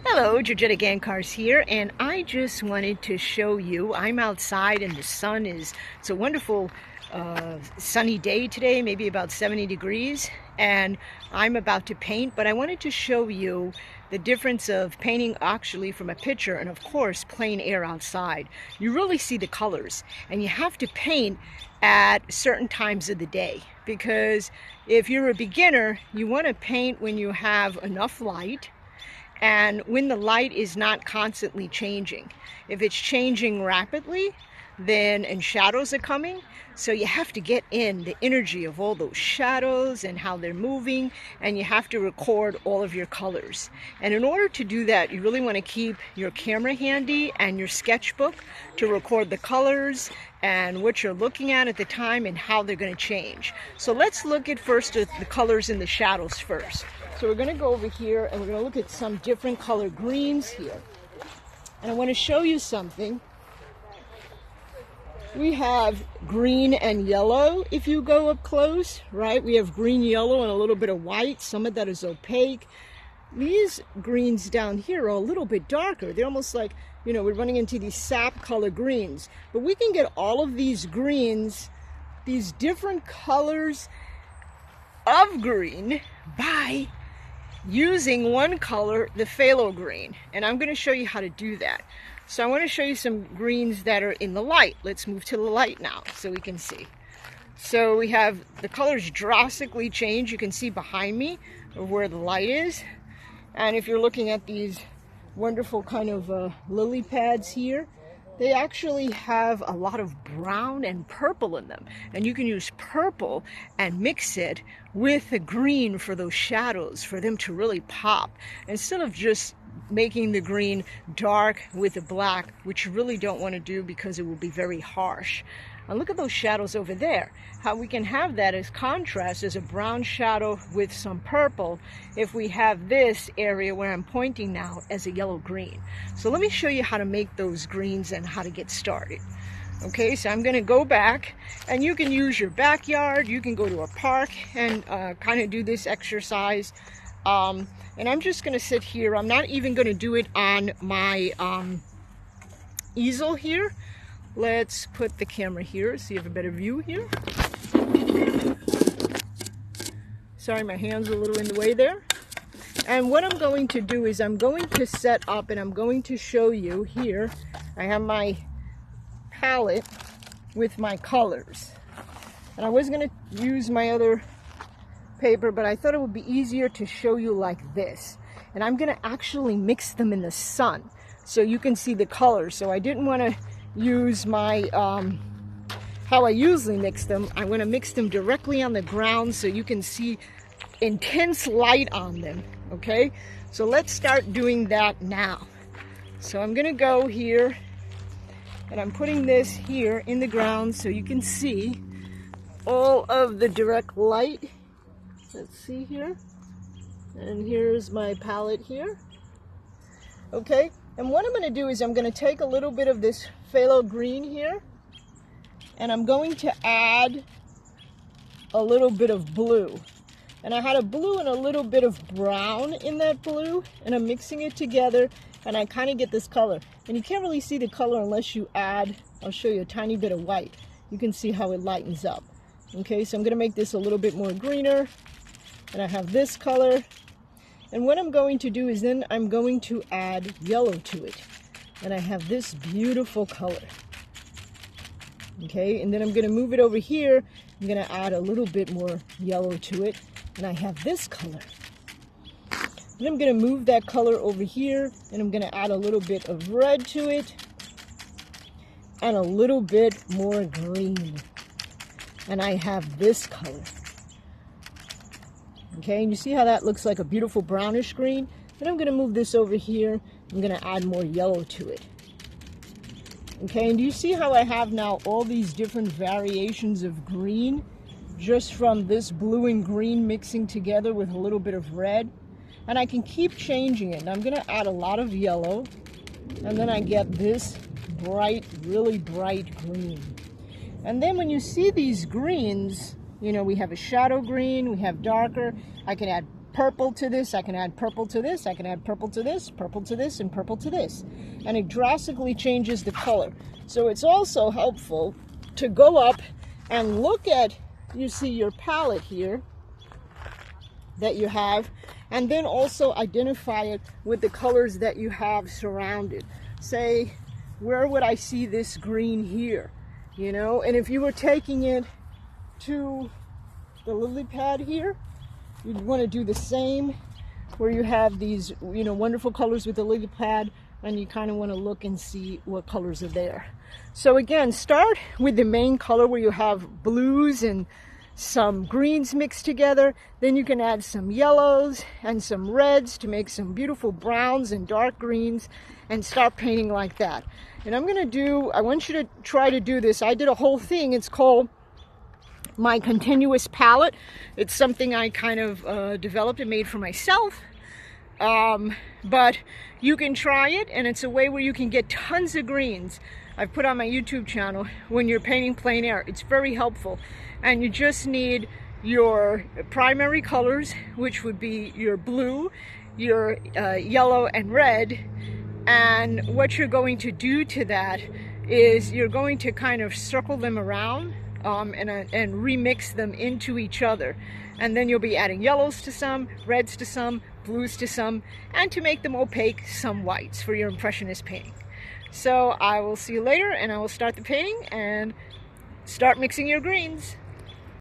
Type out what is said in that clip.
Hello, Georgetta Gancars here, and I just wanted to show you, I'm outside and the sun it's a wonderful sunny day today, maybe about 70 degrees, and I'm about to paint, but I wanted to show you the difference of painting actually from a picture and of course plein air outside. You really see the colors, and you have to paint at certain times of the day, because if you're a beginner, you want to paint when you have enough light and when the light is not constantly changing. If it's changing rapidly, and shadows are coming, so you have to get in the energy of all those shadows and how they're moving, and you have to record all of your colors. And in order to do that, you really want to keep your camera handy and your sketchbook to record the colors and what you're looking at the time and how they're going to change. So let's look at first the colors and the shadows first. So we're going to go over here and we're going to look at some different color greens here. And I want to show you something. We have green and yellow if you go up close, right? We have green, yellow, and a little bit of white. Some of that is opaque. These greens down here are a little bit darker. They're almost like, you know, we're running into these sap color greens. But we can get all of these greens, these different colors of green, by using one color, the phthalo green. And I'm going to show you how to do that. So I want to show you some greens that are in the light. Let's move to the light now so we can see. So we have the colors drastically change. You can see behind me where the light is. And if you're looking at these wonderful kind of lily pads here, they actually have a lot of brown and purple in them. And you can use purple and mix it with the green for those shadows, for them to really pop. Instead of just making the green dark with the black, which you really don't want to do because it will be very harsh. And look at those shadows over there. How we can have that as contrast as a brown shadow with some purple if we have this area where I'm pointing now as a yellow green. So let me show you how to make those greens and how to get started. Okay, so I'm going to go back, and you can use your backyard, you can go to a park and kind of do this exercise. And I'm just going to sit here. I'm not even going to do it on my easel here. Let's put the camera here so you have a better view here. Sorry, my hand's a little in the way there. And what I'm going to do is I'm going to set up and I'm going to show you here. I have my palette with my colors. And I was going to use my other paper, but I thought it would be easier to show you like this. And I'm going to actually mix them in the sun so you can see the colors. So I didn't want to use my how I usually mix them. I want to mix them directly on the ground so you can see intense light on them. Okay, so let's start doing that now. So I'm going to go here and I'm putting this here in the ground so you can see all of the direct light. Let's see here, and here's my palette here. Okay, and what I'm going to do is I'm going to take a little bit of this phthalo green here, and I'm going to add a little bit of blue. And I had a blue and a little bit of brown in that blue, and I'm mixing it together, and I kind of get this color. And you can't really see the color unless you add, I'll show you, a tiny bit of white. You can see how it lightens up. Okay, so I'm going to make this a little bit more greener. And I have this color. And what I'm going to do is then I'm going to add yellow to it. And I have this beautiful color. Okay, and then I'm going to move it over here. I'm going to add a little bit more yellow to it. And I have this color. Then I'm going to move that color over here. And I'm going to add a little bit of red to it. And a little bit more green. And I have this color. Okay, and you see how that looks like a beautiful brownish green? Then I'm going to move this over here. I'm going to add more yellow to it. Okay, and do you see how I have now all these different variations of green just from this blue and green mixing together with a little bit of red? And I can keep changing it. And I'm going to add a lot of yellow, and then I get this bright, really bright green. And then when you see these greens, you know, we have a shadow green, we have darker. I can add purple to this, I can add purple to this, I can add purple to this, purple to this, and purple to this. And it drastically changes the color. So it's also helpful to go up and look at, you see your palette here that you have, and then also identify it with the colors that you have surrounded. Say, where would I see this green here? You know, and if you were taking it to the lily pad here, you'd want to do the same, where you have these, you know, wonderful colors with the lily pad, and you kind of want to look and see what colors are there. So again, start with the main color where you have blues and some greens mixed together. Then you can add some yellows and some reds to make some beautiful browns and dark greens, and start painting like that. And I'm gonna do, I want you to try to do this. I did a whole thing. It's called my continuous palette. It's something I kind of developed and made for myself. But you can try it, and it's a way where you can get tons of greens. I've put on my YouTube channel when you're painting plein air. It's very helpful. And you just need your primary colors, which would be your blue, your yellow and red. And what you're going to do to that is you're going to kind of circle them around and remix them into each other. And then you'll be adding yellows to some, reds to some, blues to some, and to make them opaque, some whites for your impressionist painting. So I will see you later, and I will start the painting and start mixing your greens.